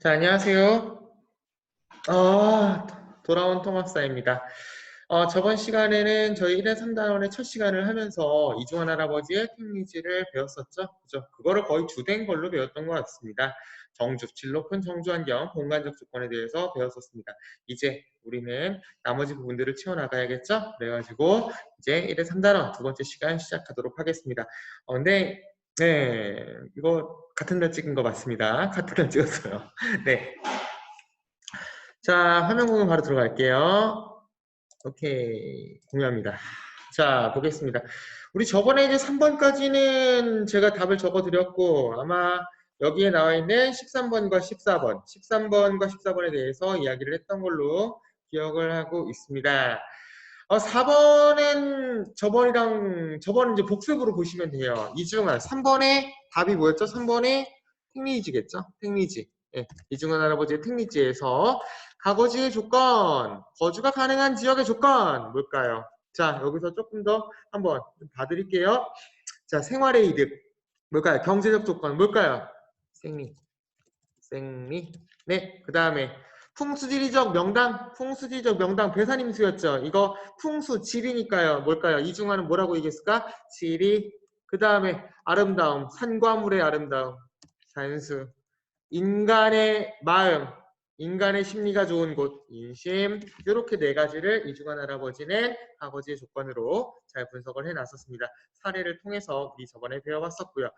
자, 안녕하세요. 돌아온 토마스입니다. 저번 시간에는 저희 1회 3단원의 첫 시간을 하면서 이중환 할아버지의 택리지를 배웠었죠. 그죠? 그거를 거의 주된 걸로 배웠던 것 같습니다. 정주, 질 높은 정주 환경, 공간적 조건에 대해서 배웠었습니다. 이제 우리는 나머지 부분들을 채워나가야겠죠? 그래가지고 이제 1회 3단원 두 번째 시간 시작하도록 하겠습니다. 근데 네, 이거 같은 날 찍은 거 맞습니다. 같은 날 찍었어요. 네. 자, 화면 공유 바로 들어갈게요. 오케이. 공유합니다. 자, 보겠습니다. 우리 저번에 이제 3번까지는 제가 답을 적어드렸고, 아마 여기에 나와 있는 13번과 14번, 13번과 14번에 대해서 이야기를 했던 걸로 기억을 하고 있습니다. 4번은 저번은 이제 복습으로 보시면 돼요. 이중한 3번의 답이 뭐였죠? 3번의 택리지겠죠? 택리지. 예, 이중한 할아버지의 택리지에서 가거지의 조건, 거주가 가능한 지역의 조건 뭘까요? 자, 여기서 조금 더 한번 좀 봐드릴게요. 자, 생활의 이득 뭘까요? 경제적 조건 뭘까요? 생리. 네, 그 다음에 풍수지리적 명당 배산임수였죠. 이거 풍수 지리니까요. 뭘까요? 이중하는 뭐라고 얘기했을까? 지리. 그 다음에 아름다움, 산과 물의 아름다움, 산수. 인간의 마음, 인간의 심리가 좋은 곳, 인심. 이렇게 네 가지를 이중환 할아버지는 아버지의 조건으로 잘 분석을 해놨었습니다. 사례를 통해서 우리 저번에 배워봤었고요.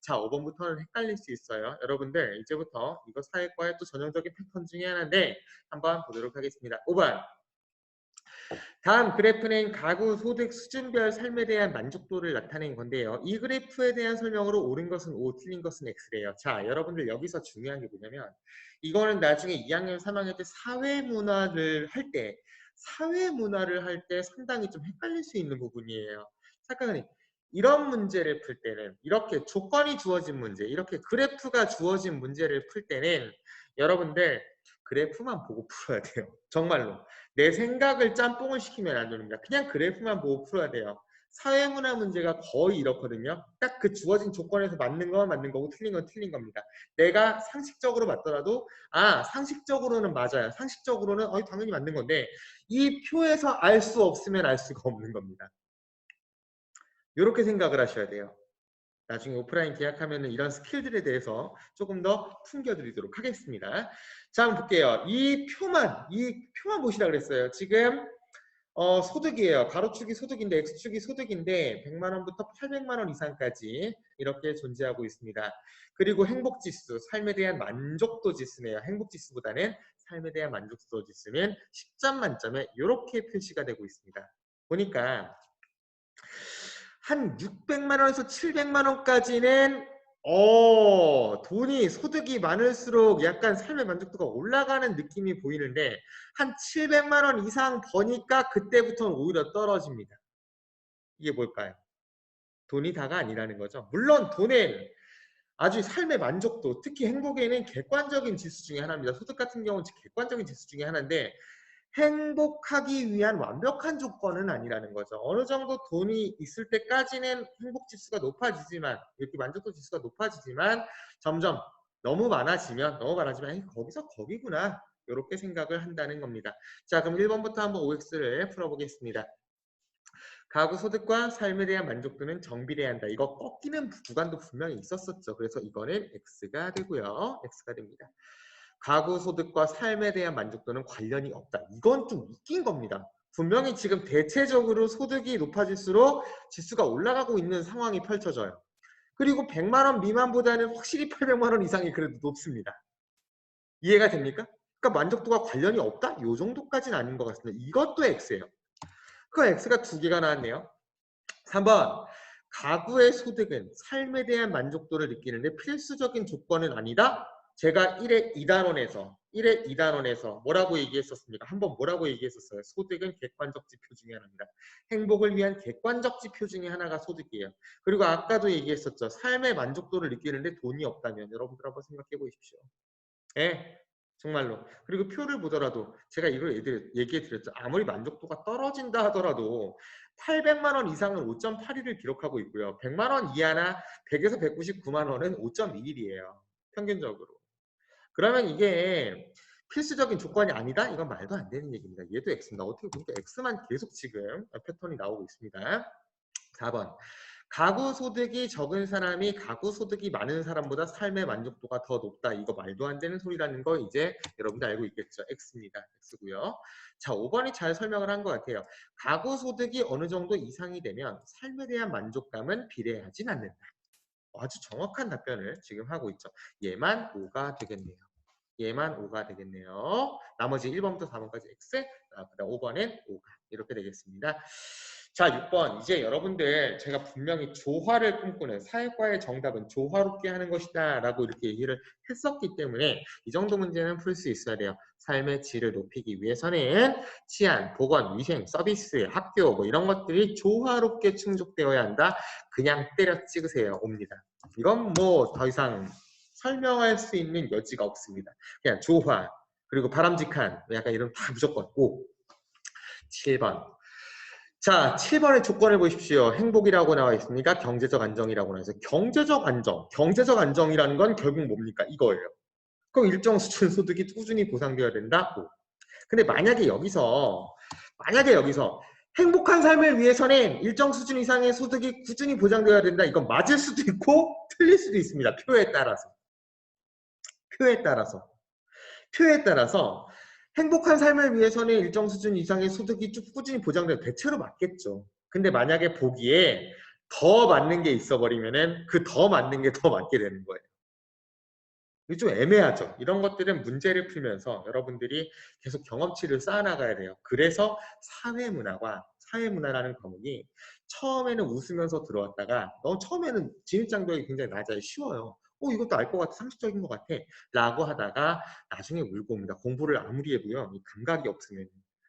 자, 5번부터는 헷갈릴 수 있어요. 여러분들 이제부터 이거 사회과의 또 전형적인 패턴 중에 하나인데 한번 보도록 하겠습니다. 5번. 다음 그래프는 가구 소득 수준별 삶에 대한 만족도를 나타낸 건데요. 이 그래프에 대한 설명으로 옳은 것은 O, 틀린 것은 X래요. 자, 여러분들 여기서 중요한 게 뭐냐면 이거는 나중에 2학년, 3학년 때 사회문화를 할 때 상당히 좀 헷갈릴 수 있는 부분이에요. 잠깐만요. 이런 문제를 풀 때는 이렇게 조건이 주어진 문제, 이렇게 그래프가 주어진 문제를 풀 때는 여러분들 그래프만 보고 풀어야 돼요. 정말로. 내 생각을 짬뽕을 시키면 안 됩니다. 그냥 그래프만 보고 풀어야 돼요. 사회문화 문제가 거의 이렇거든요. 딱 그 주어진 조건에서 맞는 건 맞는 거고 틀린 건 틀린 겁니다. 내가 상식적으로 맞더라도 상식적으로는 맞아요. 상식적으로는 당연히 맞는 건데 이 표에서 알 수 없으면 알 수가 없는 겁니다. 이렇게 생각을 하셔야 돼요. 나중에 오프라인 계약하면 이런 스킬들에 대해서 조금 더 풍겨드리도록 하겠습니다. 자, 한번 볼게요. 이 표만 보시라 그랬어요. 지금 소득이에요. 가로축이 소득인데 X축이 소득인데 100만 원부터 800만 원 이상까지 이렇게 존재하고 있습니다. 그리고 행복지수, 삶에 대한 만족도 지수네요. 행복지수보다는 삶에 대한 만족도 지수는 10점 만점에 이렇게 표시가 되고 있습니다. 보니까 한 600만 원에서 700만 원까지는 돈이 소득이 많을수록 약간 삶의 만족도가 올라가는 느낌이 보이는데 한 700만 원 이상 버니까 그때부터는 오히려 떨어집니다. 이게 뭘까요? 돈이 다가 아니라는 거죠. 물론 돈은 아주 삶의 만족도, 특히 행복에는 객관적인 지수 중에 하나입니다. 소득 같은 경우는 객관적인 지수 중에 하나인데 행복하기 위한 완벽한 조건은 아니라는 거죠. 어느 정도 돈이 있을 때까지는 행복 지수가 높아지지만 이렇게 만족도 지수가 높아지지만 점점 너무 많아지면 거기서 거기구나 이렇게 생각을 한다는 겁니다. 자, 그럼 1번부터 한번 OX를 풀어보겠습니다. 가구 소득과 삶에 대한 만족도는 정비례한다. 이거 꺾이는 구간도 분명히 있었었죠. 그래서 이거는 X가 되고요. X가 됩니다. 가구 소득과 삶에 대한 만족도는 관련이 없다. 이건 좀 웃긴 겁니다. 분명히 지금 대체적으로 소득이 높아질수록 지수가 올라가고 있는 상황이 펼쳐져요. 그리고 100만 원 미만보다는 확실히 800만 원 이상이 그래도 높습니다. 이해가 됩니까? 그러니까 만족도가 관련이 없다? 이 정도까지는 아닌 것 같습니다. 이것도 X예요. 그 X가 두 개가 나왔네요. 3번. 가구의 소득은 삶에 대한 만족도를 느끼는데 필수적인 조건은 아니다. 제가 1회 2단원에서 뭐라고 얘기했었습니까? 한번 뭐라고 얘기했었어요? 소득은 객관적 지표 중에 하나입니다. 행복을 위한 객관적 지표 중에 하나가 소득이에요. 그리고 아까도 얘기했었죠. 삶의 만족도를 느끼는데 돈이 없다면 여러분들 한번 생각해 보십시오. 예, 정말로. 그리고 표를 보더라도 제가 이걸 얘기해 드렸죠. 아무리 만족도가 떨어진다 하더라도 800만 원 이상은 5.81을 기록하고 있고요. 100만 원 이하나 100에서 199만 원은 5.21이에요. 평균적으로. 그러면 이게 필수적인 조건이 아니다? 이건 말도 안 되는 얘기입니다. 얘도 X입니다. 어떻게 보니까 X만 계속 지금 패턴이 나오고 있습니다. 4번. 가구 소득이 적은 사람이 가구 소득이 많은 사람보다 삶의 만족도가 더 높다. 이거 말도 안 되는 소리라는 거 이제 여러분들 알고 있겠죠? X입니다. X고요. 자, 5번이 잘 설명을 한 것 같아요. 가구 소득이 어느 정도 이상이 되면 삶에 대한 만족감은 비례하진 않는다. 아주 정확한 답변을 지금 하고 있죠. 얘만 5가 되겠네요. 얘만 5가 되겠네요. 나머지 1번부터 4번까지 X, 그다음 5번엔 5가 이렇게 되겠습니다. 자, 6번. 이제 여러분들 제가 분명히 조화를 꿈꾸는 사회과의 정답은 조화롭게 하는 것이다 라고 이렇게 얘기를 했었기 때문에 이 정도 문제는 풀 수 있어야 돼요. 삶의 질을 높이기 위해서는 치안, 보건, 위생, 서비스, 학교 뭐 이런 것들이 조화롭게 충족되어야 한다. 그냥 때려 찍으세요. 옵니다. 이건 뭐 더 이상 설명할 수 있는 여지가 없습니다. 그냥 조화, 그리고 바람직한, 약간 이런 다 무조건 5. 7번. 자, 7번의 조건을 보십시오. 행복이라고 나와 있습니까? 경제적 안정이라고 나와 있어요. 경제적 안정. 경제적 안정이라는 건 결국 뭡니까? 이거예요. 그럼 일정 수준 소득이 꾸준히 보상되어야 된다? 5. 근데 만약에 여기서 행복한 삶을 위해서는 일정 수준 이상의 소득이 꾸준히 보장되어야 된다. 이건 맞을 수도 있고 틀릴 수도 있습니다. 표에 따라서. 표에 따라서. 표에 따라서 행복한 삶을 위해서는 일정 수준 이상의 소득이 쭉 꾸준히 보장되면 대체로 맞겠죠. 근데 만약에 보기에 더 맞는 게 있어버리면은 그 더 맞는 게 더 맞게 되는 거예요. 이게 좀 애매하죠. 이런 것들은 문제를 풀면서 여러분들이 계속 경험치를 쌓아나가야 돼요. 그래서 사회문화라는 과목이 처음에는 웃으면서 들어왔다가 처음에는 진입장벽이 굉장히 낮아요. 쉬워요. 이것도 알 것 같아. 상식적인 것 같아. 라고 하다가 나중에 울고 옵니다. 공부를 아무리 해도요. 이 감각이 없으면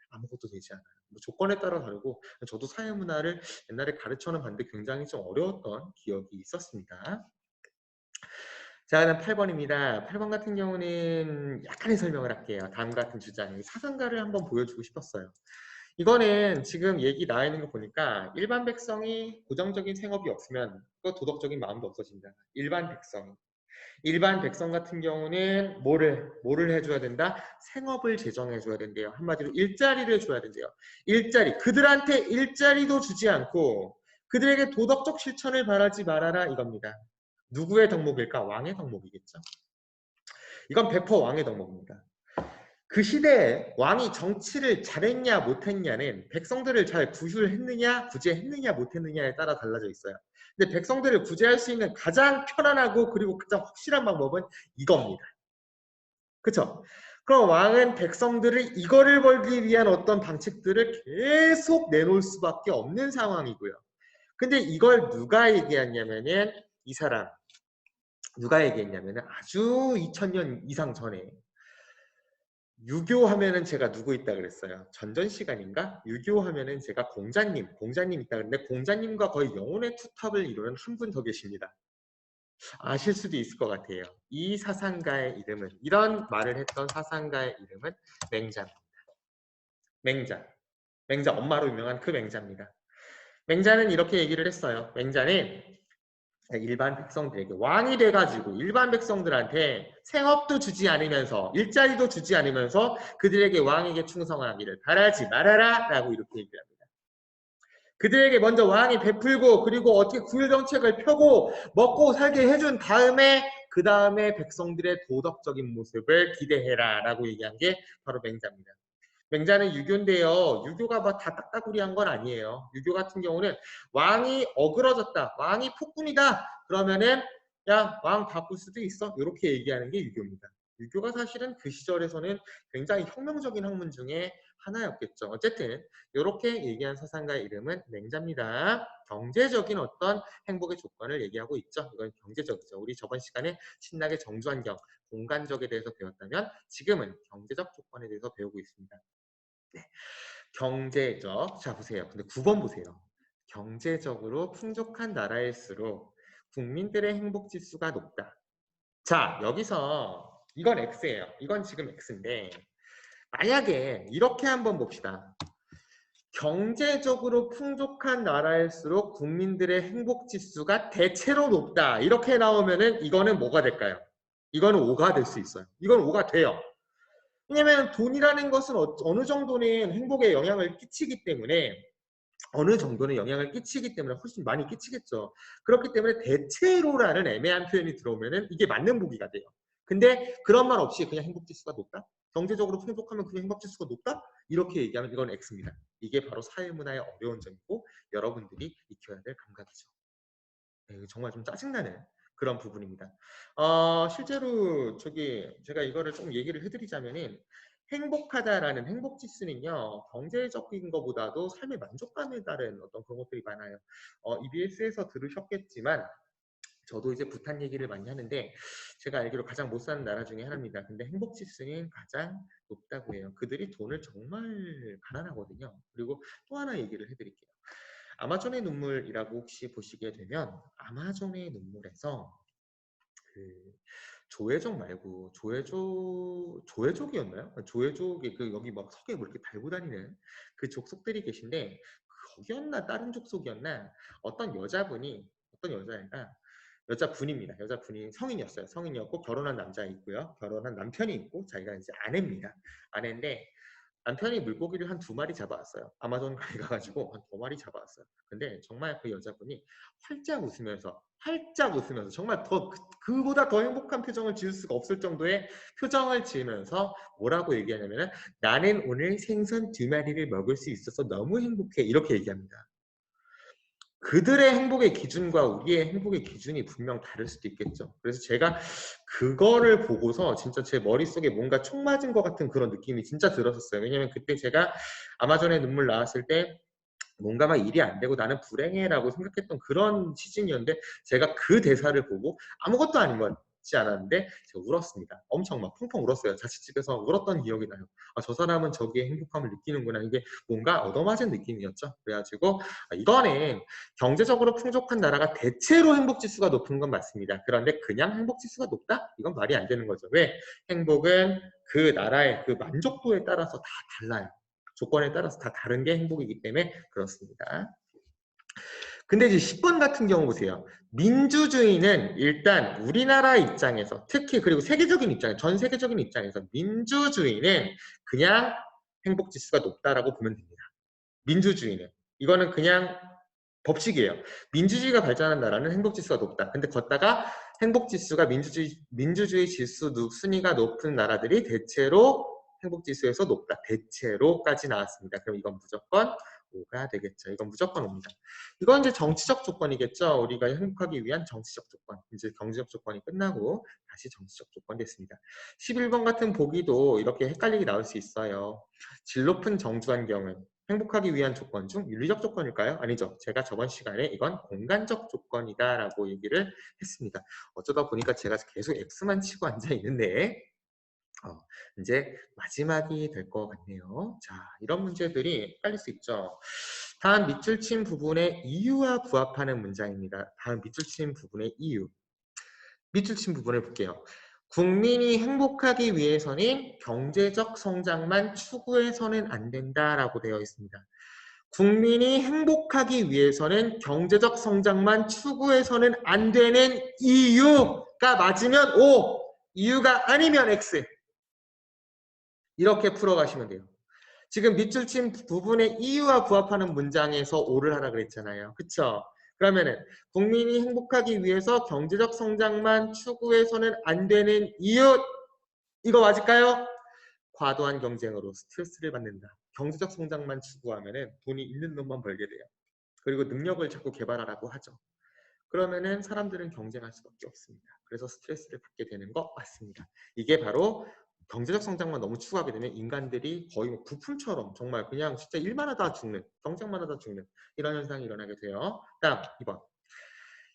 아무것도 되지 않아요. 뭐 조건에 따라 다르고 저도 사회문화를 옛날에 가르쳐는 봤는데 굉장히 좀 어려웠던 기억이 있었습니다. 자, 그다음 8번입니다. 8번 같은 경우는 약간의 설명을 할게요. 다음 같은 주장. 사상가를 한번 보여주고 싶었어요. 이거는 지금 얘기 나와 있는 거 보니까 일반 백성이 고정적인 생업이 없으면 그 도덕적인 마음도 없어진다. 일반 백성 같은 경우는 뭐를 해줘야 된다? 생업을 제정해줘야 된대요. 한마디로 일자리를 줘야 된대요. 일자리. 그들한테 일자리도 주지 않고 그들에게 도덕적 실천을 바라지 말아라 이겁니다. 누구의 덕목일까? 왕의 덕목이겠죠. 이건 100% 왕의 덕목입니다. 그 시대에 왕이 정치를 잘했냐 못했냐는 백성들을 잘 구휼했느냐 구제했느냐 못했느냐에 따라 달라져 있어요. 근데 백성들을 구제할 수 있는 가장 편안하고 그리고 가장 확실한 방법은 이겁니다. 그쵸? 그럼 왕은 백성들을 이거를 벌기 위한 어떤 방책들을 계속 내놓을 수밖에 없는 상황이고요. 근데 이걸 누가 얘기했냐면은 이 사람 누가 얘기했냐면은 아주 2000년 이상 전에 유교하면은 제가 누구 있다 그랬어요. 전전 시간인가? 유교하면은 제가 공자님 있다 그랬는데 공자님과 거의 영혼의 투탑을 이루는 한 분 더 계십니다. 아실 수도 있을 것 같아요. 이 사상가의 이름은 이런 말을 했던 사상가의 이름은 맹자입니다. 맹자 엄마로 유명한 그 맹자입니다. 맹자는 이렇게 얘기를 했어요. 맹자는 일반 백성들에게 왕이 돼가지고 일반 백성들한테 생업도 주지 않으면서 일자리도 주지 않으면서 그들에게 왕에게 충성하기를 바라지 말아라 라고 이렇게 얘기를 합니다. 그들에게 먼저 왕이 베풀고 그리고 어떻게 구일 정책을 펴고 먹고 살게 해준 다음에 그 다음에 백성들의 도덕적인 모습을 기대해라 라고 얘기한 게 바로 맹자입니다. 맹자는 유교인데요. 유교가 막 다 딱따구리한 건 아니에요. 유교 같은 경우는 왕이 어그러졌다. 왕이 폭군이다. 그러면은 야, 왕 바꿀 수도 있어. 이렇게 얘기하는 게 유교입니다. 유교가 사실은 그 시절에서는 굉장히 혁명적인 학문 중에 하나였겠죠. 어쨌든 이렇게 얘기한 사상가의 이름은 맹자입니다. 경제적인 어떤 행복의 조건을 얘기하고 있죠. 이건 경제적이죠. 우리 저번 시간에 신나게 정주환경, 공간적에 대해서 배웠다면 지금은 경제적 조건에 대해서 배우고 있습니다. 네. 경제적. 자, 보세요. 근데 9번 보세요. 경제적으로 풍족한 나라일수록 국민들의 행복 지수가 높다. 자, 여기서 이건 X예요. 이건 지금 X인데 만약에 이렇게 한번 봅시다. 경제적으로 풍족한 나라일수록 국민들의 행복 지수가 대체로 높다. 이렇게 나오면은 이거는 뭐가 될까요? 이거는 O가 될 수 있어요. 이건 O가 돼요. 왜냐면 돈이라는 것은 어느 정도는 행복에 영향을 끼치기 때문에 훨씬 많이 끼치겠죠. 그렇기 때문에 대체로라는 애매한 표현이 들어오면은 이게 맞는 보기가 돼요. 근데 그런 말 없이 그냥 행복지수가 높다? 경제적으로 행복하면 그냥 행복지수가 높다? 이렇게 얘기하면 이건 X입니다. 이게 바로 사회문화의 어려운 점이고 여러분들이 익혀야 될 감각이죠. 네, 정말 좀 짜증나는 그런 부분입니다. 실제로 제가 이거를 좀 얘기를 해드리자면은 행복하다라는 행복지수는요, 경제적인 것보다도 삶의 만족감에 따른 어떤 그런 것들이 많아요. EBS에서 들으셨겠지만 저도 이제 부탄 얘기를 많이 하는데 제가 알기로 가장 못 사는 나라 중에 하나입니다. 근데 행복지수는 가장 높다고 해요. 그들이 돈을 정말 가난하거든요. 그리고 또 하나 얘기를 해드릴게요. 아마존의 눈물이라고 혹시 보시게 되면 아마존의 눈물에서 그 조회족 말고 조회족이었나요? 조회족이 그 여기 막 석에 뭐 이렇게 달고 다니는 그 족속들이 계신데 거기였나 다른 족속이었나 어떤 여자애가 여자분입니다. 여자분이 성인이었어요. 성인이었고 결혼한 남자 있고요. 결혼한 남편이 있고 자기가 이제 아내입니다. 아내인데 남편이 물고기를 한 2마리 잡아왔어요. 아마존 강에 가가지고 한 2마리 잡아왔어요. 근데 정말 그 여자분이 활짝 웃으면서 정말 그보다 더 행복한 표정을 지을 수가 없을 정도의 표정을 지으면서 뭐라고 얘기하냐면은 나는 오늘 생선 2마리를 먹을 수 있어서 너무 행복해 이렇게 얘기합니다. 그들의 행복의 기준과 우리의 행복의 기준이 분명 다를 수도 있겠죠. 그래서 제가 그거를 보고서 진짜 제 머릿속에 뭔가 총 맞은 것 같은 그런 느낌이 진짜 들었었어요. 왜냐면 그때 제가 아마존의 눈물 나왔을 때 뭔가 막 일이 안 되고 나는 불행해라고 생각했던 그런 시즌이었는데 제가 그 대사를 보고 아무것도 아닌 것 같지 않았는데 제가 울었습니다. 엄청 막 펑펑 울었어요. 자취집에서 울었던 기억이 나요. 저 사람은 저기에 행복함을 느끼는구나. 이게 뭔가 얻어맞은 느낌이었죠. 그래가지고 이거는 경제적으로 풍족한 나라가 대체로 행복지수가 높은 건 맞습니다. 그런데 그냥 행복지수가 높다? 이건 말이 안 되는 거죠. 왜? 행복은 그 나라의 그 만족도에 따라서 다 달라요. 조건에 따라서 다 다른 게 행복이기 때문에 그렇습니다. 근데 이제 10번 같은 경우 보세요. 민주주의는 일단 우리나라 입장에서 특히 그리고 전 세계적인 입장에서 민주주의는 그냥 행복지수가 높다라고 보면 됩니다. 민주주의는. 이거는 그냥 법칙이에요. 민주주의가 발전한 나라는 행복지수가 높다. 근데 걷다가 행복지수가 민주주의 지수 순위가 높은 나라들이 대체로 행복지수에서 높다. 대체로까지 나왔습니다. 그럼 이건 무조건 5가 되겠죠. 이건 무조건 5입니다. 이건 이제 정치적 조건이겠죠. 우리가 행복하기 위한 정치적 조건. 이제 경제적 조건이 끝나고 다시 정치적 조건이 됐습니다. 11번 같은 보기도 이렇게 헷갈리게 나올 수 있어요. 질 높은 정주환경은 행복하기 위한 조건 중 윤리적 조건일까요? 아니죠. 제가 저번 시간에 이건 공간적 조건이다 라고 얘기를 했습니다. 어쩌다 보니까 제가 계속 X만 치고 앉아 있는데 이제 마지막이 될 것 같네요. 자, 이런 문제들이 헷갈릴 수 있죠. 다음 밑줄 친 부분의 이유와 부합하는 문장입니다. 다음 밑줄 친 부분의 이유. 밑줄 친 부분을 볼게요. 국민이 행복하기 위해서는 경제적 성장만 추구해서는 안 된다라고 되어 있습니다. 국민이 행복하기 위해서는 경제적 성장만 추구해서는 안 되는 이유가 맞으면 O, 이유가 아니면 X. 이렇게 풀어가시면 돼요. 지금 밑줄 친 부분의 이유와 부합하는 문장에서 O를 하라 그랬잖아요. 그쵸? 그러면은 국민이 행복하기 위해서 경제적 성장만 추구해서는 안 되는 이유 이거 맞을까요? 과도한 경쟁으로 스트레스를 받는다. 경제적 성장만 추구하면은 돈이 있는 놈만 벌게 돼요. 그리고 능력을 자꾸 개발하라고 하죠. 그러면은 사람들은 경쟁할 수밖에 없습니다. 그래서 스트레스를 받게 되는 것 같습니다. 이게 바로 경제적 성장만 너무 추구하게 되면 인간들이 거의 뭐 부품처럼 정말 그냥 진짜 일만 하다 죽는, 경쟁만 하다 죽는 이런 현상이 일어나게 돼요. 다음 2번.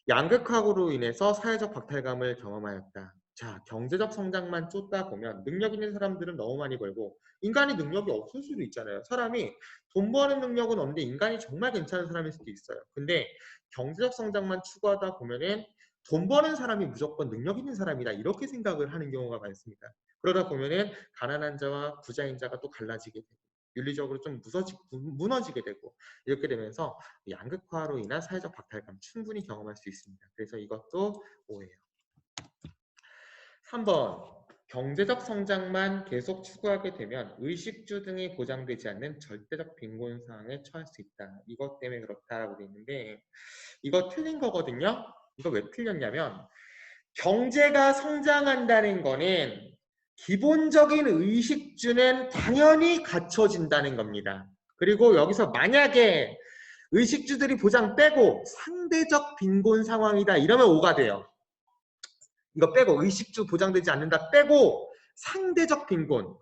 양극화로 인해서 사회적 박탈감을 경험하였다. 자, 경제적 성장만 쫓다 보면 능력 있는 사람들은 너무 많이 벌고 인간이 능력이 없을 수도 있잖아요. 사람이 돈 버는 능력은 없는데 인간이 정말 괜찮은 사람일 수도 있어요. 근데 경제적 성장만 추구하다 보면은 돈 버는 사람이 무조건 능력 있는 사람이다. 이렇게 생각을 하는 경우가 많습니다. 그러다 보면은 가난한 자와 부자인 자가 또 갈라지게 되고 윤리적으로 좀 무너지게 되고 이렇게 되면서 양극화로 인한 사회적 박탈감 충분히 경험할 수 있습니다. 그래서 이것도 오해예요. 3번. 경제적 성장만 계속 추구하게 되면 의식주 등이 보장되지 않는 절대적 빈곤 상황에 처할 수 있다. 이것 때문에 그렇다라고 되어 있는데 이거 틀린 거거든요. 이거 왜 틀렸냐면 경제가 성장한다는 거는 기본적인 의식주는 당연히 갖춰진다는 겁니다. 그리고 여기서 만약에 의식주들이 보장 빼고 상대적 빈곤 상황이다 이러면 오가 돼요. 이거 빼고 의식주 보장되지 않는다 빼고 상대적 빈곤.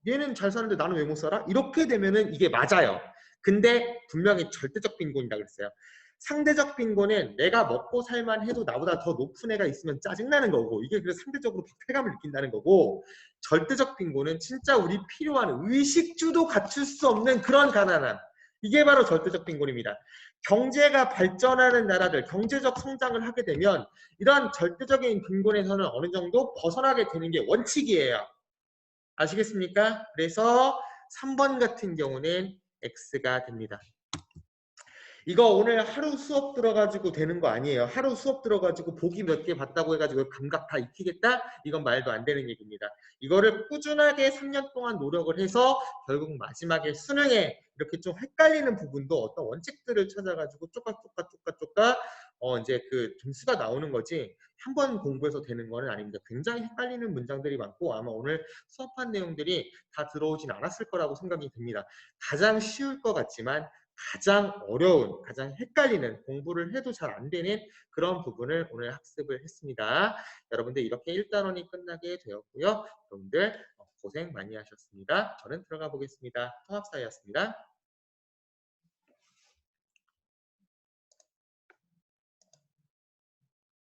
얘는 잘 사는데 나는 왜 못 살아? 이렇게 되면은 이게 맞아요. 근데 분명히 절대적 빈곤이다 그랬어요. 상대적 빈곤은 내가 먹고 살만 해도 나보다 더 높은 애가 있으면 짜증나는 거고 이게 그래서 상대적으로 박탈감을 느낀다는 거고 절대적 빈곤은 진짜 우리 필요한 의식주도 갖출 수 없는 그런 가난함. 이게 바로 절대적 빈곤입니다. 경제가 발전하는 나라들, 경제적 성장을 하게 되면 이런 절대적인 빈곤에서는 어느 정도 벗어나게 되는 게 원칙이에요. 아시겠습니까? 그래서 3번 같은 경우는 X가 됩니다. 이거 오늘 하루 수업 들어가지고 되는 거 아니에요. 하루 수업 들어가지고 보기 몇 개 봤다고 해가지고 감각 다 익히겠다? 이건 말도 안 되는 얘기입니다. 이거를 꾸준하게 3년 동안 노력을 해서 결국 마지막에 수능에 이렇게 좀 헷갈리는 부분도 어떤 원칙들을 찾아가지고 쪼까 이제 그 점수가 나오는 거지 한 번 공부해서 되는 거는 아닙니다. 굉장히 헷갈리는 문장들이 많고 아마 오늘 수업한 내용들이 다 들어오진 않았을 거라고 생각이 듭니다. 가장 쉬울 것 같지만 가장 어려운, 가장 헷갈리는 공부를 해도 잘 안 되는 그런 부분을 오늘 학습을 했습니다. 여러분들 이렇게 1단원이 끝나게 되었고요. 여러분들 고생 많이 하셨습니다. 저는 들어가 보겠습니다. 통합사회였습니다.